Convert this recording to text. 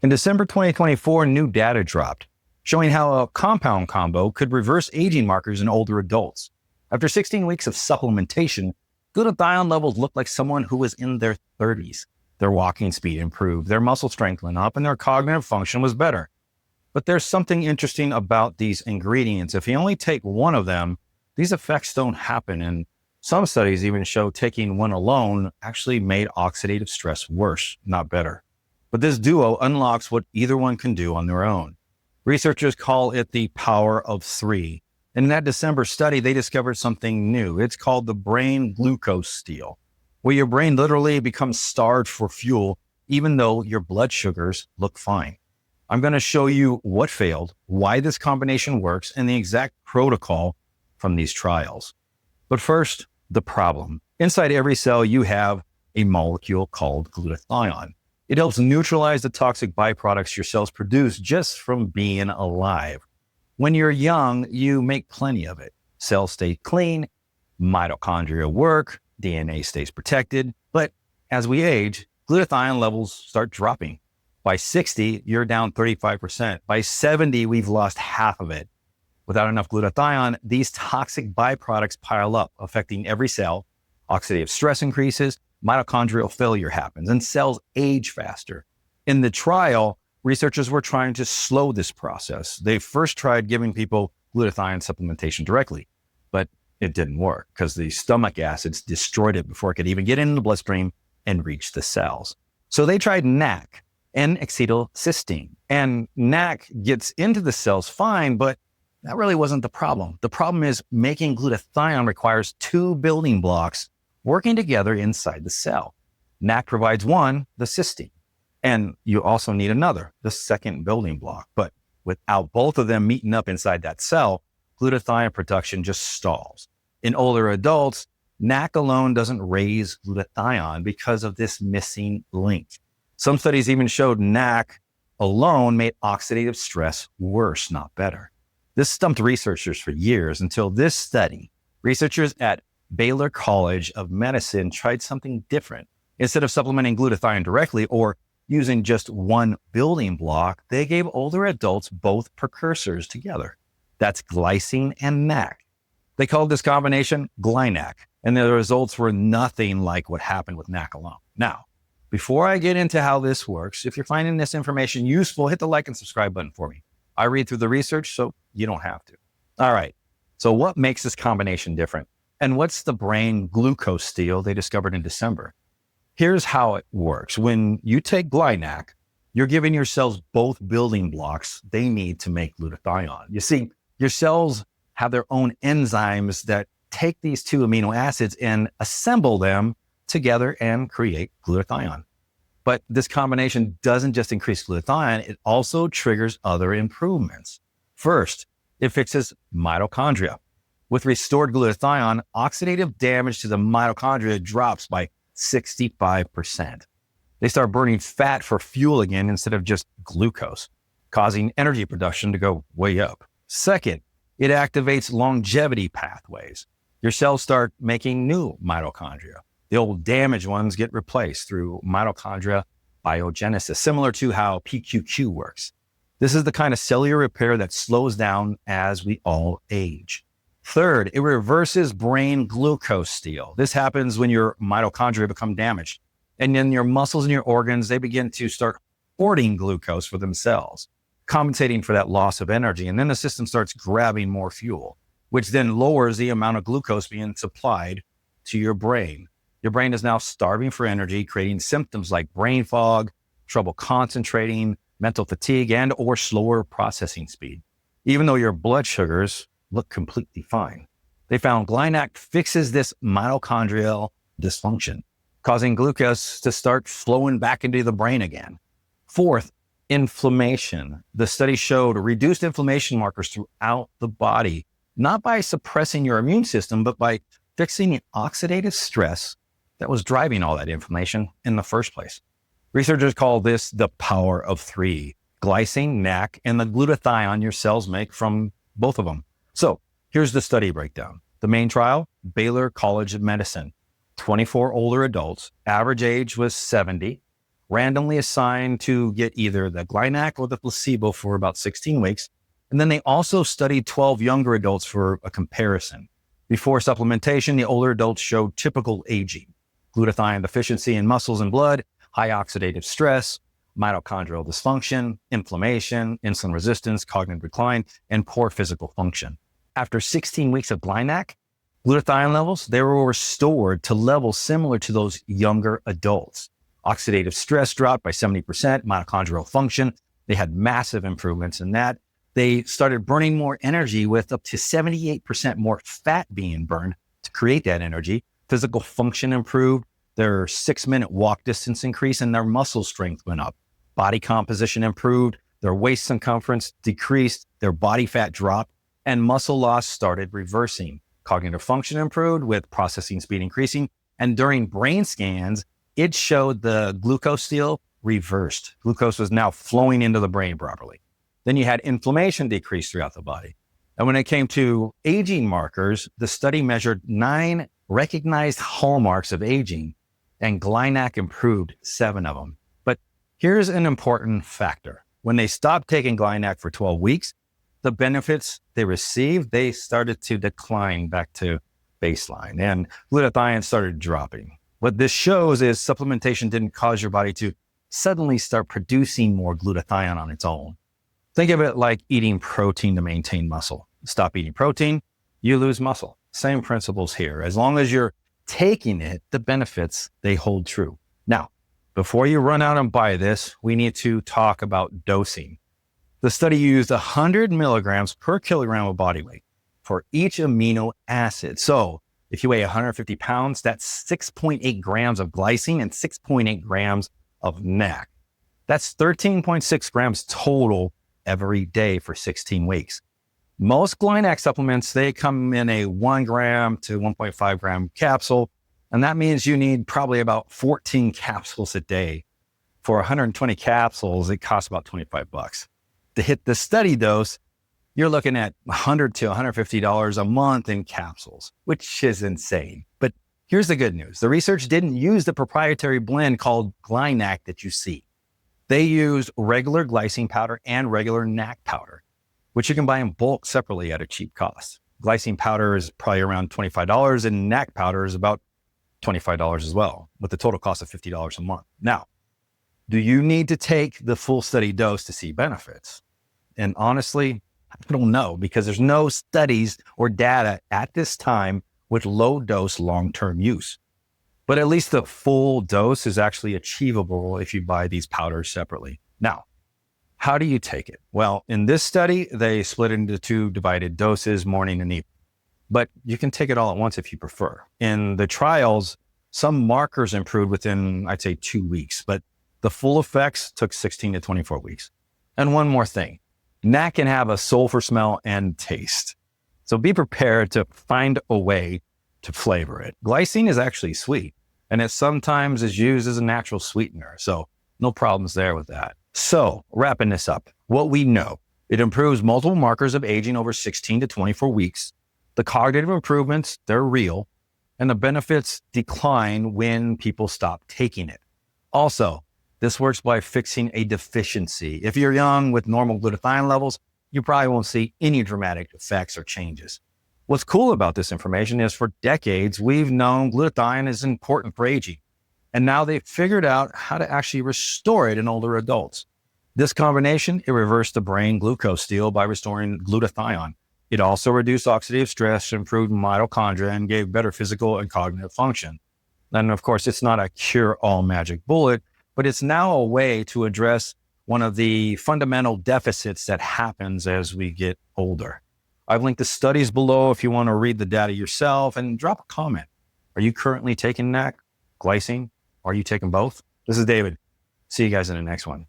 In December 2024, new data dropped, showing how a compound combo could reverse aging markers in older adults. After 16 weeks of supplementation, glutathione levels looked like someone who was in their 30s. Their walking speed improved, their muscle strength went up, and their cognitive function was better. But there's something interesting about these ingredients. If you only take one of them, these effects don't happen. And some studies even show taking one alone actually made oxidative stress worse, not better. But this duo unlocks what either one can do on their own. Researchers call it the power of three. And in that December study, they discovered something new. It's called the brain glucose steal, where your brain literally becomes starved for fuel, even though your blood sugars look fine. I'm going to show you what failed, why this combination works, and the exact protocol from these trials. But first, the problem. Inside every cell, you have a molecule called glutathione. It helps neutralize the toxic byproducts your cells produce just from being alive. When you're young, you make plenty of it. Cells stay clean, mitochondria work, DNA stays protected. But as we age, glutathione levels start dropping. By 60, you're down 35%. By 70, we've lost half of it. Without enough glutathione, these toxic byproducts pile up, affecting every cell. Oxidative stress increases, mitochondrial failure happens, and cells age faster. In the trial, researchers were trying to slow this process. They first tried giving people glutathione supplementation directly, but it didn't work because the stomach acids destroyed it before it could even get into the bloodstream and reach the cells. So they tried NAC, N-acetylcysteine, and NAC gets into the cells fine, but that really wasn't the problem. The problem is making glutathione requires two building blocks working together inside the cell. NAC provides one, the cysteine, and you also need another, the second building block. But without both of them meeting up inside that cell, glutathione production just stalls. In older adults, NAC alone doesn't raise glutathione because of this missing link. Some studies even showed NAC alone made oxidative stress worse, not better. This stumped researchers for years until this study. Researchers at Baylor College of Medicine tried something different. Instead of supplementing glutathione directly or using just one building block, they gave older adults both precursors together. That's glycine and NAC. They called this combination GlyNAC, and the results were nothing like what happened with NAC alone. Now, before I get into how this works, if you're finding this information useful, hit the like and subscribe button for me. I read through the research, so you don't have to. All right, so what makes this combination different? And what's the brain glucose steal they discovered in December? Here's how it works. When you take GlyNAC, you're giving your cells both building blocks they need to make glutathione. You see, your cells have their own enzymes that take these two amino acids and assemble them together and create glutathione. But this combination doesn't just increase glutathione, it also triggers other improvements. First, it fixes mitochondria. With restored glutathione, oxidative damage to the mitochondria drops by 65%. They start burning fat for fuel again instead of just glucose, causing energy production to go way up. Second, it activates longevity pathways. Your cells start making new mitochondria. The old damaged ones get replaced through mitochondria biogenesis, similar to how PQQ works. This is the kind of cellular repair that slows down as we all age. Third, it reverses brain glucose steal. This happens when your mitochondria become damaged. And then your muscles and your organs, they begin to start hoarding glucose for themselves, compensating for that loss of energy. And then the system starts grabbing more fuel, which then lowers the amount of glucose being supplied to your brain. Your brain is now starving for energy, creating symptoms like brain fog, trouble concentrating, mental fatigue, and or slower processing speed, even though your blood sugars look completely fine. They found GlyNAC fixes this mitochondrial dysfunction, causing glucose to start flowing back into the brain again. Fourth, inflammation. The study showed reduced inflammation markers throughout the body, not by suppressing your immune system, but by fixing the oxidative stress that was driving all that inflammation in the first place. Researchers call this the power of three: glycine, NAC, and the glutathione your cells make from both of them. So here's the study breakdown. The main trial, Baylor College of Medicine, 24 older adults, average age was 70, randomly assigned to get either the GlyNAC or the placebo for about 16 weeks. And then they also studied 12 younger adults for a comparison. Before supplementation, the older adults showed typical aging: glutathione deficiency in muscles and blood, high oxidative stress, mitochondrial dysfunction, inflammation, insulin resistance, cognitive decline, and poor physical function. After 16 weeks of GlyNAC, glutathione levels, they were restored to levels similar to those younger adults. Oxidative stress dropped by 70%, mitochondrial function, they had massive improvements in that. They started burning more energy with up to 78% more fat being burned to create that energy. Physical function improved, their 6-minute walk distance increased, and their muscle strength went up. Body composition improved, their waist circumference decreased, their body fat dropped, and muscle loss started reversing. Cognitive function improved with processing speed increasing, and during brain scans, it showed the glucose reversed. Glucose was now flowing into the brain properly. Then you had inflammation decrease throughout the body. And when it came to aging markers, the study measured 9 recognized hallmarks of aging, and GlyNAC improved 7 of them. But here's an important factor. When they stopped taking GlyNAC for 12 weeks, the benefits they received, they started to decline back to baseline, and glutathione started dropping. What this shows is supplementation didn't cause your body to suddenly start producing more glutathione on its own. Think of it like eating protein to maintain muscle. Stop eating protein, you lose muscle. Same principles here. As long as you're taking it, the benefits, they hold true. Now, before you run out and buy this, we need to talk about dosing. The study used 100 milligrams per kilogram of body weight for each amino acid. So if you weigh 150 pounds, that's 6.8 grams of glycine and 6.8 grams of NAC. That's 13.6 grams total every day for 16 weeks. Most GlyNAC supplements, they come in a 1 gram to 1.5 gram capsule, and that means you need probably about 14 capsules a day. For 120 capsules, it costs about $25. To hit the study dose, you're looking at $100 to $150 a month in capsules, which is insane. But here's the good news. The research didn't use the proprietary blend called GlyNAC that you see. They used regular glycine powder and regular NAC powder, which you can buy in bulk separately at a cheap cost. Glycine powder is probably around $25, and NAC powder is about $25 as well, with the total cost of $50 a month. Now, do you need to take the full study dose to see benefits? And honestly, I don't know, because there's no studies or data at this time with low dose long-term use. But at least the full dose is actually achievable if you buy these powders separately. Now, how do you take it? Well, in this study, they split it into 2 divided doses, morning and evening. But you can take it all at once if you prefer. In the trials, some markers improved within, I'd say, 2 weeks, but the full effects took 16 to 24 weeks. And one more thing, NAC can have a sulfur smell and taste. So be prepared to find a way to flavor it. Glycine is actually sweet, and it sometimes is used as a natural sweetener. So no problems there with that. So wrapping this up, what we know, it improves multiple markers of aging over 16 to 24 weeks. The cognitive improvements, they're real, and the benefits decline when people stop taking it. Also, this works by fixing a deficiency. If you're young with normal glutathione levels, you probably won't see any dramatic effects or changes. What's cool about this information is for decades, we've known glutathione is important for aging. And now they've figured out how to actually restore it in older adults. This combination, it reversed the brain glucose steal by restoring glutathione. It also reduced oxidative stress, improved mitochondria, and gave better physical and cognitive function. And of course, it's not a cure-all magic bullet, but it's now a way to address one of the fundamental deficits that happens as we get older. I've linked the studies below if you want to read the data yourself, and drop a comment. Are you currently taking NAC, glycine? Are you taking both? This is David. See you guys in the next one.